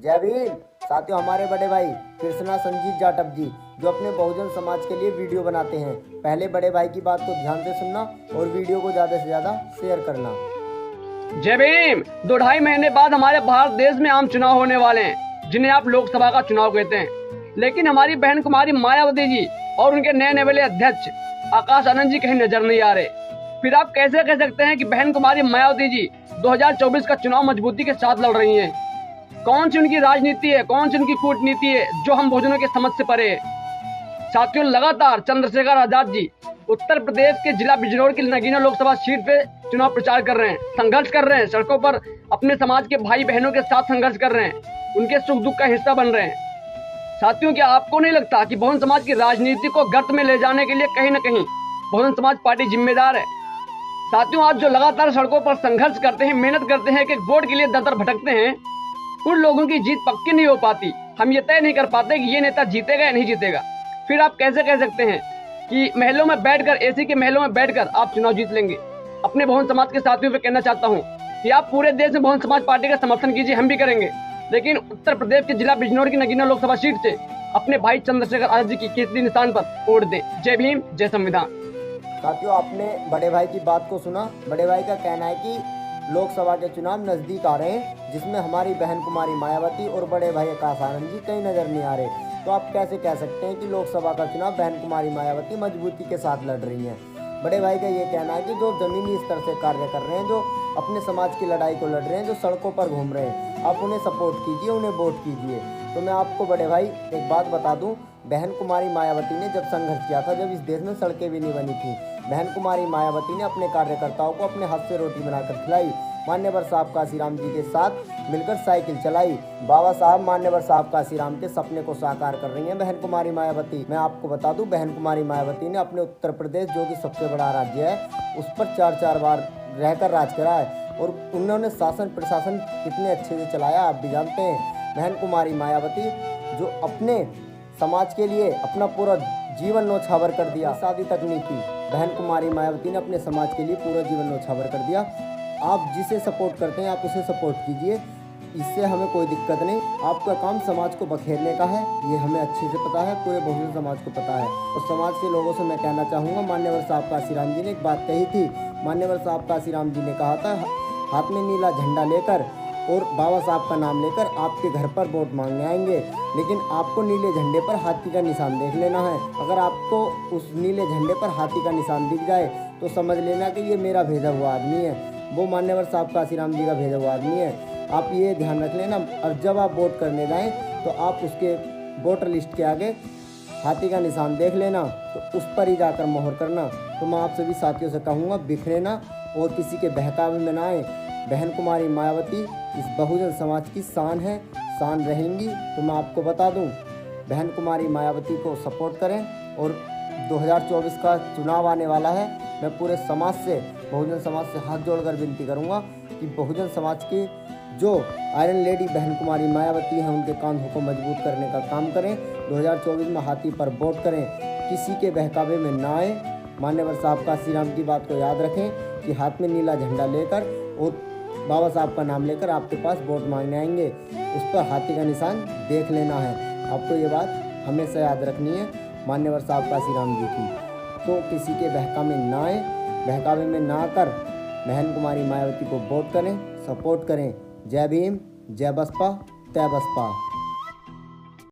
जय भीम। साथियों, हमारे बड़े भाई कृष्णा संजीत जाटव जी जो अपने बहुजन समाज के लिए वीडियो बनाते हैं, पहले बड़े भाई की बात को ध्यान से सुनना और वीडियो को ज़्यादा से ज़्यादा शेयर करना। जय भीम। 2-2.5 महीने बाद हमारे भारत देश में आम चुनाव होने वाले हैं, जिन्हें आप लोकसभा का चुनाव कहते हैं। लेकिन हमारी बहन कुमारी मायावती जी और उनके नए नवेले अध्यक्ष आकाश आनंद जी कहीं नजर नहीं आ रहे। फिर आप कैसे कह सकते हैं कि बहन कुमारी मायावती जी 2024 का चुनाव मजबूती के साथ लड़ रही हैं? कौन सी उनकी राजनीति है, कौन सी उनकी कूटनीति है जो हम बहुजनों के समझ से परे है? साथियों, लगातार चंद्रशेखर आजाद जी उत्तर प्रदेश के जिला बिजनौर की नगीना लोकसभा सीट पे चुनाव प्रचार कर रहे हैं, संघर्ष कर रहे हैं, सड़कों पर अपने समाज के भाई बहनों के साथ संघर्ष कर रहे हैं, उनके सुख दुख का हिस्सा बन रहे हैं। साथियों, क्या आपको नहीं लगता कि बहुजन समाज की राजनीति को गर्त में ले जाने के लिए कहीं न कहीं बहुजन समाज पार्टी जिम्मेदार है? साथियों, आज जो लगातार सड़कों पर संघर्ष करते हैं, मेहनत करते हैं, कि वोट के लिए दर-दर भटकते हैं, उन लोगों की जीत पक्की नहीं हो पाती। हम ये तय नहीं कर पाते कि ये नेता जीतेगा या नहीं जीतेगा। फिर आप कैसे कह सकते हैं कि महलों में बैठकर, एसी के महलों में बैठकर आप चुनाव जीत लेंगे? अपने बहुजन समाज के साथियों पे कहना चाहता हूँ कि आप पूरे देश में बहुजन समाज पार्टी का समर्थन कीजिए, हम भी करेंगे, लेकिन उत्तर प्रदेश के जिला बिजनौर की नगीना लोकसभा सीट से अपने भाई चंद्रशेखर आजाद जी की केसरी निशान पर वोट दें। जय भीम, जय संविधान। साथियों, आपने बड़े भाई की बात को सुना। बड़े भाई का कहना है कि लोकसभा के चुनाव नज़दीक आ रहे हैं, जिसमें हमारी बहन कुमारी मायावती और बड़े भाई आकाश आनंद जी कहीं नज़र नहीं आ रहे। तो आप कैसे कह सकते हैं कि लोकसभा का चुनाव बहन कुमारी मायावती मजबूती के साथ लड़ रही हैं? बड़े भाई का ये कहना है कि जो ज़मीनी स्तर से कार्य कर रहे हैं, जो अपने समाज की लड़ाई को लड़ रहे हैं, जो सड़कों पर घूम रहे हैं, आप उन्हें सपोर्ट कीजिए, उन्हें वोट कीजिए। तो मैं आपको बड़े भाई एक बात बता दूं, बहन कुमारी मायावती ने जब संघर्ष किया था, जब इस देश में सड़कें भी नहीं बनी थी, बहन कुमारी मायावती ने अपने कार्यकर्ताओं को अपने हाथ से रोटी बनाकर खिलाई। मान्यवर साहब काशीराम जी के साथ मिलकर साइकिल चलाई। बाबा साहब मान्यवर साहब काशीराम के सपने को साकार कर रही हैं बहन कुमारी मायावती। मैं आपको बता दूं, बहन कुमारी मायावती ने अपने उत्तर प्रदेश, जो कि सबसे बड़ा राज्य है, उस पर 4-4 बार रहकर राज करा है और उन्होंने शासन प्रशासन कितने अच्छे से चलाया आप भी जानते हैं। बहन कुमारी मायावती जो अपने समाज के लिए अपना पूरा जीवन न्यौछावर कर दिया, शादी तक नहीं की, बहन कुमारी मायावती ने अपने समाज के लिए पूरा जीवन न्यौछावर कर दिया। आप जिसे सपोर्ट करते हैं आप उसे सपोर्ट कीजिए, इससे हमें कोई दिक्कत नहीं। आपका काम समाज को बखेरने का है, ये हमें अच्छे से पता है, पूरे बहुजन समाज को पता है। और समाज के लोगों से मैं कहना चाहूँगा, मान्यवर साहब काशीराम जी ने एक बात कही थी। मान्यवर साहब काशीराम जी ने कहा था, हाथ में नीला झंडा लेकर और बाबा साहब का नाम लेकर आपके घर पर वोट मांगने आएंगे, लेकिन आपको नीले झंडे पर हाथी का निशान देख लेना है। अगर आपको उस नीले झंडे पर हाथी का निशान दिख जाए तो समझ लेना कि ये मेरा भेजा हुआ आदमी है, वो मान्यवर साहब काशीराम जी का भेजा हुआ आदमी है। आप ये ध्यान रख लेना। और जब आप वोट करने जाएं तो आप उसके वोटर लिस्ट के आगे हाथी का निशान देख लेना, तो उस पर ही जाकर मोहर करना। तो मैं आप सभी साथियों से कहूँगा, बिखरे ना और किसी के बहकावे में ना आए। बहन कुमारी मायावती इस बहुजन समाज की शान है, शान रहेंगी। तो मैं आपको बता दूं, बहन कुमारी मायावती को सपोर्ट करें। और 2024 का चुनाव आने वाला है, मैं पूरे समाज से, बहुजन समाज से हाथ जोड़कर विनती करूंगा कि बहुजन समाज की जो आयरन लेडी बहन कुमारी मायावती हैं, उनके कांधों को मजबूत करने का काम करें। 2024 में हाथी पर वोट करें, किसी के बहकावे में ना आए। मान्यवर साहब काशीराम की बात को याद रखें कि हाथ में नीला झंडा लेकर और बाबा साहब का नाम लेकर आपके पास वोट मांगने आएंगे, उस पर हाथी का निशान देख लेना है। आपको ये बात हमेशा याद रखनी है मान्यवर साहब काशीराम जी की। तो किसी के बहकावे में ना आए, बहकावे में ना आकर बहन कुमारी मायावती को वोट करें, सपोर्ट करें। जय भीम, जय बसपा, तय बसपा।